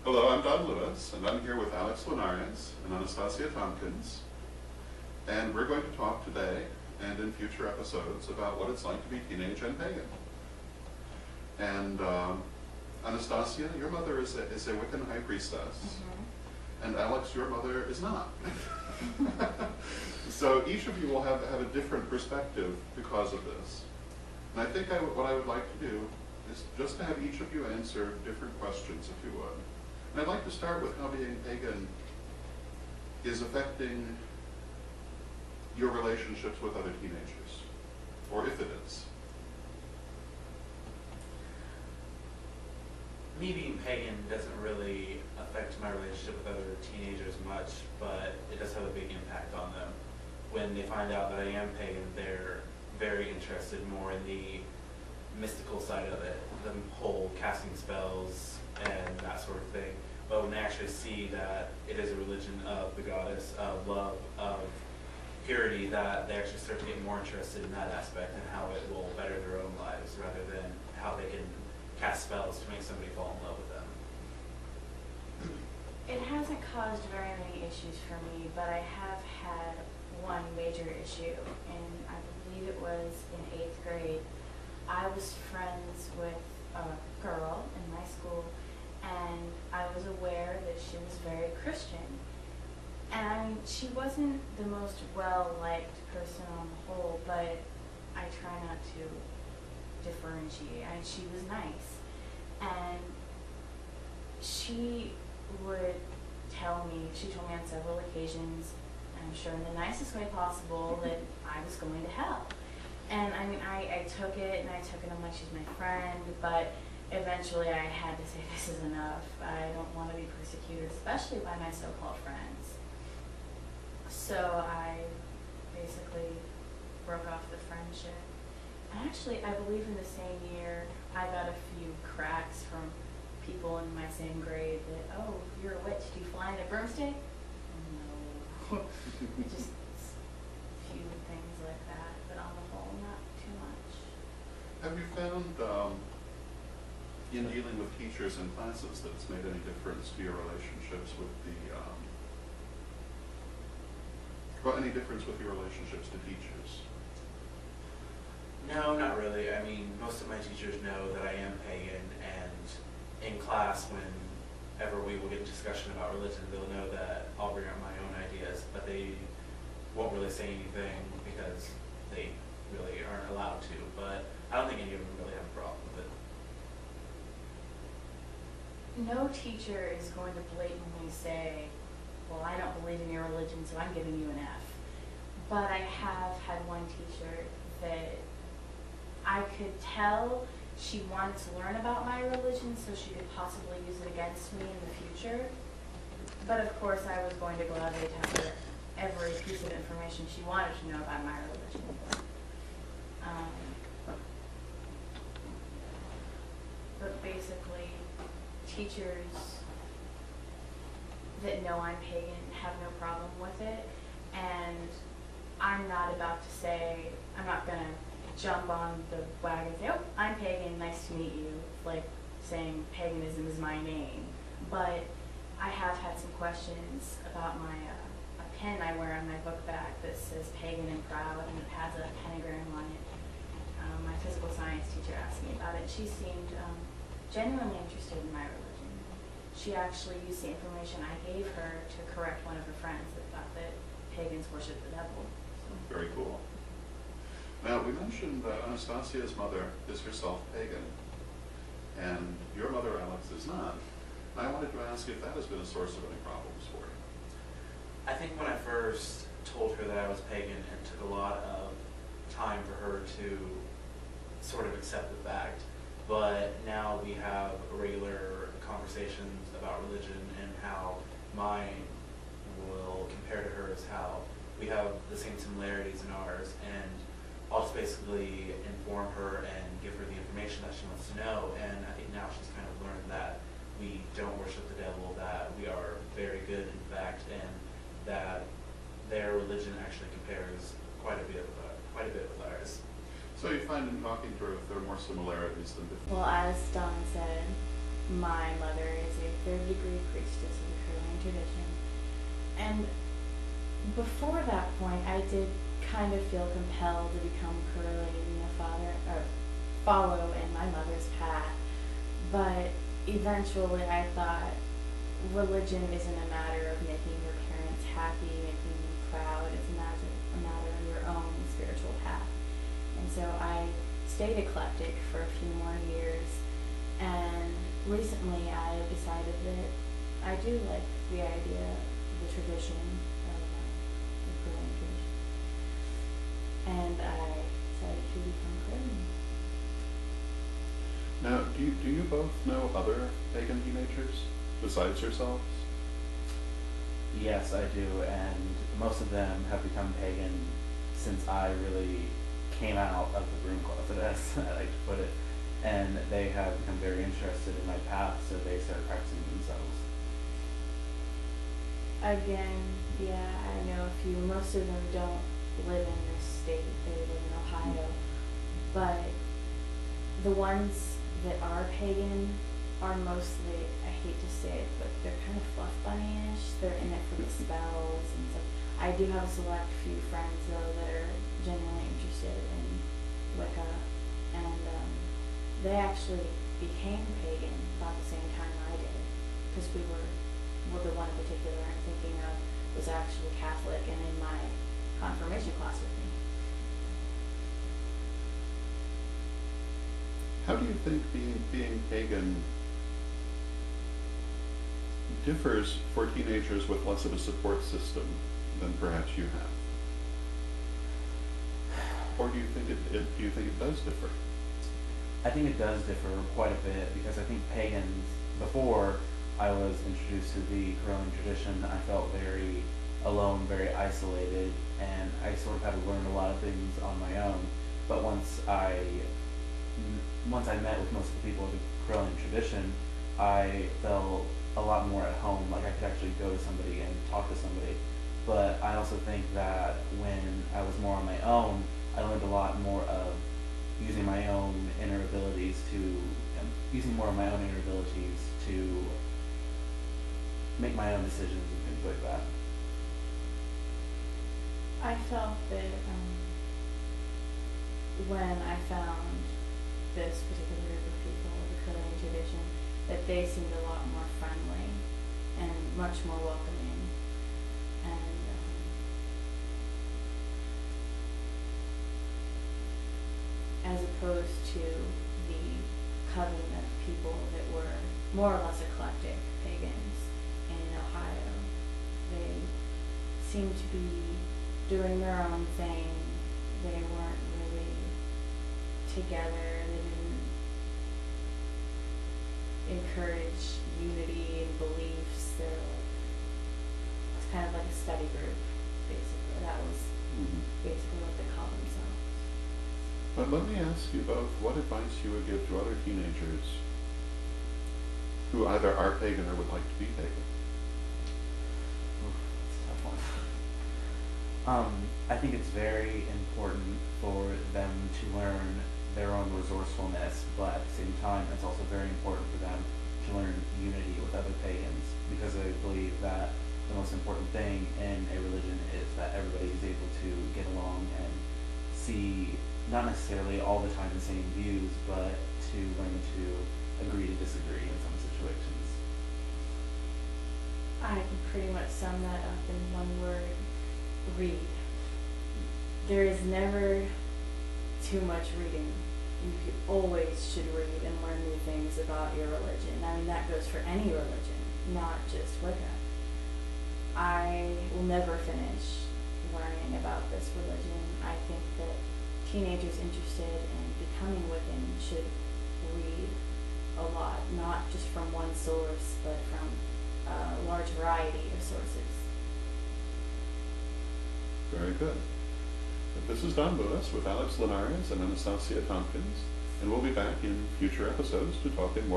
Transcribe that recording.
Hello, I'm Don Lewis, and I'm here with Alex Linares and Anastasia Tompkins, and we're going to talk today and in future episodes about what it's like to be teenage and pagan. And Anastasia, your mother is a Wiccan high priestess, and Alex, your mother is not. So each of you will have a different perspective because of this. And I think what I would like to do is just to have each of you answer different questions, if you would. And I'd like to start with how being pagan is affecting your relationships with other teenagers, or if it is. Me being pagan doesn't really affect my relationship with other teenagers much, but it does have a big impact on them. When they find out that I am pagan, they're very interested more in the mystical side of it, the whole casting spells and that sort of thing. But when they actually see that it is a religion of the goddess, of love, of purity, that they actually start to get more interested in that aspect and how it will better their own lives rather than how they can cast spells to make somebody fall in love with them. It hasn't caused very many issues for me, but I have had one major issue, and I believe it was in 8th grade. I was friends with a girl in my school, and I was aware that she was very Christian. And I mean, she wasn't the most well-liked person on the whole, but I try not to differentiate. I mean, she was nice. And she would tell me, she told me on several occasions, I'm sure in the nicest way possible, that I was going to hell. And I mean, I took it, and I took it, I'm like, she's my friend, but eventually I had to say, this is enough. I don't want to be persecuted, especially by my so-called friends. So I basically broke off the friendship. And actually, I believe in the same year, I got a few cracks from people in my same grade that, oh, you're a witch, do you fly in a broomstick? No. Just a few things like that, but on the whole, not too much. Have you found, in dealing with teachers and classes, that it's made any difference to your relationships with the, any difference with your relationships to teachers? No, not really. I mean, most of my teachers know that I am pagan, and in class, whenever we will get a discussion about religion, they'll know that I'll bring up my own ideas, but they won't really say anything because they really aren't allowed to. But I don't think any of them really have a problem with it. No teacher is going to blatantly say, well, I don't believe in your religion, so I'm giving you an F. But I have had one teacher that I could tell she wanted to learn about my religion so she could possibly use it against me in the future. But of course, I was going to gladly tell her every piece of information she wanted to know about my religion. But basically, teachers that know I'm pagan have no problem with it, and I'm not about to say, I'm not going to jump on the wagon and say, oh, I'm pagan, nice to meet you, like saying paganism is my name. But I have had some questions about my a pin I wear on my book bag that says pagan and proud, and it has a pentagram on it. My physical science teacher asked me about it. She seemed genuinely interested in my religion. She actually used the information I gave her to correct one of her friends that thought that pagans worship the devil. So. Very cool. Now, we mentioned that Anastasia's mother is herself pagan, and your mother, Alex, is not. And I wanted to ask if that has been a source of any problems for you. I think when I first told her that I was pagan, it took a lot of time for her to sort of accept the fact. But now we have regular conversations about religion and how mine will compare to hers, how we have the same similarities in ours, and I'll just basically inform her and give her the information that she wants to know. And I think now she's kind of learned that we don't worship the devil, that we are very good in fact, and that their religion actually compares quite a bit with ours. So you find in talking to her if there are more similarities than differences? Well, as Don said, my mother is a third-degree priestess of the Correllian tradition. And before that point, I did kind of feel compelled to become Correllian, follow in my mother's path. But eventually I thought religion isn't a matter of making your parents happy, making them proud. It's a matter of your own spiritual path. And so I stayed eclectic for a few more years, and recently I decided that I do like the idea of the tradition of the Correllian tradition. And I decided to become Correllian. Now, do you both know other pagan teenagers besides yourselves? Yes, I do, and most of them have become pagan since I really came out of the broom closet, as I like to put it, and they have become very interested in my path, so they started practicing themselves. Again, yeah, I know a few. Most of them don't live in this state. They live in Ohio. But the ones that are pagan are mostly, I hate to say it, but they're kind of fluff bunny-ish. They're in it for the spells and stuff. I do have a select few friends, though, that are genuinely interested in Wicca, and they actually became pagan about the same time I did, because well, the one in particular I'm thinking of was actually Catholic and in my confirmation class with me. How do you think being pagan differs for teenagers with less of a support system than perhaps you have? Or do you think it does differ? I think it does differ quite a bit, because I think pagans, before I was introduced to the Correllian tradition, I felt very alone, very isolated, and I sort of had to learn a lot of things on my own. But once I met with most of the people of the Correllian tradition, I felt a lot more at home, like I could actually go to somebody and talk to somebody. But I also think that when I was more on my own, I learned a lot more of using my own inner abilities to make my own decisions and things like that. I felt that when I found this particular group of people, the Correllian tradition, that they seemed a lot more friendly and much more welcoming. And as opposed to the coven of people that were more or less eclectic pagans in Ohio. They seemed to be doing their own thing. They weren't really together. They didn't encourage unity and beliefs. It's kind of like a study group, basically. That was basically what they called themselves. But let me ask you both, what advice you would give to other teenagers who either are pagan or would like to be pagan? That's a tough one. I think it's very important for them to learn their own resourcefulness, but at the same time, it's also very important for them to learn unity with other pagans, because I believe that the most important thing in a religion is that everybody is able to get along and see, not necessarily all the time the same views, but to learn to agree to disagree in some situations. I can pretty much sum that up in one word: read. There is never too much reading. You always should read and learn new things about your religion. I mean, that goes for any religion, not just Wicca. I will never finish learning about this religion. I think that teenagers interested in becoming Wiccan should read a lot, not just from one source, but from a large variety of sources. Very good. This is Don Lewis with Alex Linares and Anastasia Tompkins, and we'll be back in future episodes to talk in more